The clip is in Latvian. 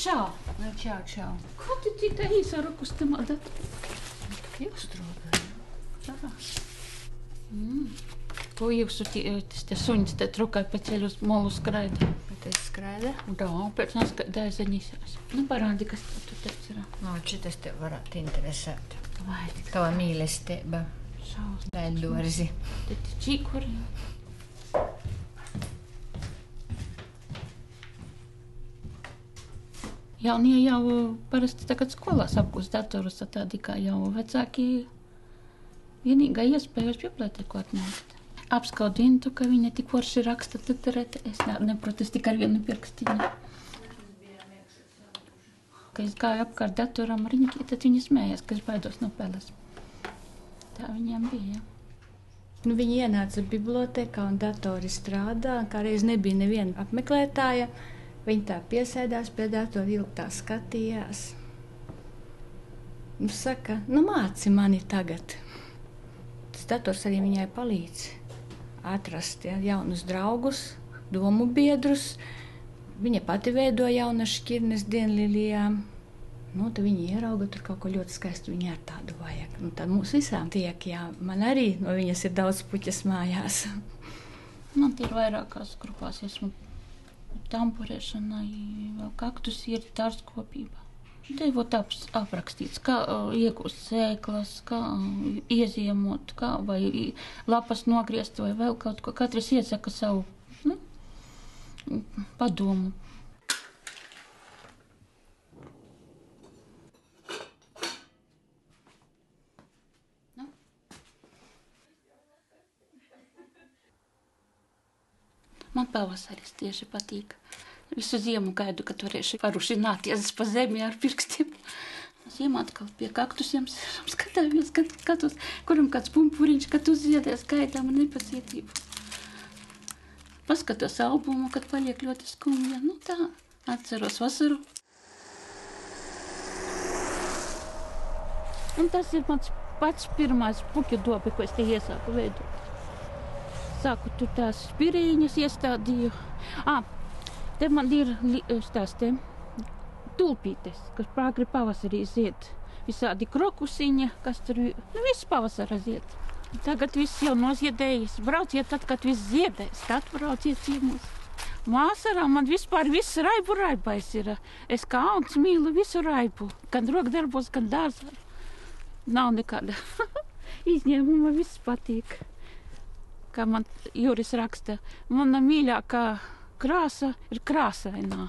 čau. Nu, čau. Ko tu tā īsā rakustamā datorā? Iestrādāju. Tā. Ko jūsu te suņas te trukai pa ceļu uz molu skraida? Bet es skraida? Da, pēc nās dēzeņisās. Nu, parādi, kas tu teici ir. No, šitas te varētu interesēt. Vai, Tava mīlestība. šaus. Vēldorzi. Te čīkuri. Jaunie jau parasti tagad skolās apgūst datorus, tādi kā jau vecāki vienīgā iespēja uz biblioteku atnākt. Apskaudītu, ka viņa tik forši raksta, tad es neprotu, es tikai ar vienu pirkstiņu. Kad es gāju apkārt datoram riņķi, tad viņi smējās, ka es baidos no peles. Tā viņiem bija. Nu, viņi ienāca bibliotekā un datori strādā, kā reiz nebija neviena apmeklētāja. Viņi tā piesēdās pie datora, ilgi tā skatījās. Nu, saka, māci mani tagad. Tas dators arī viņai palīdz atrast jaunus draugus, domu biedrus. Viņa pati veido jaunas šķirnes dienlilijām. Nu, tad viņi ierauga tur kaut ko ļoti skaistu, viņi ar tādu vajag. Nu, tad mums visām tiek, jā. Man arī no viņas ir daudz puķas mājās. Man tie ir vairākās grupās, esmu tampurēšanai, vēl kaktus ir dārzkopībā. Te ir aprakstīts, kā iegūst sēklas, kā ieziemot, kā vai lapas nogriezt vai vēl kaut ko. Katrs iesaka savu padomu. Man pavasaris tieši patīk. Visu ziemu gaidu, kad varēšu parušināties pa zemi ar pirkstiem. Ziemā atkal pie kaktusiem skatāmies, kuram kāds pumpuriņš, kad uzziedēs, gaidām ar nepacietību. Paskatos albumu, kad paliek ļoti skumja. Nu tā, atceros vasaru. Un tas ir mans pats pirmais puķu dobi, ko es te iesāku veidot. Sāku tur tās spirīņas iestādīju. Te man ir tulpītes, kas pārgri pavasarī zied. Visādi krokusiņa, kas tur viss pavasara zied. Tagad viss jau noziedējis. Brauciet tad, kad viss ziedēs. Tad brauciet ciemos. Māsarā man vispār viss raibais ir. Es kā auns mīlu visu raibu. Gan rokdarbos, gan dārzā. Nav nekāda izņēmuma, viss patīk. Kā man Juris raksta, mana mīļākā krāsa ir krāsainā.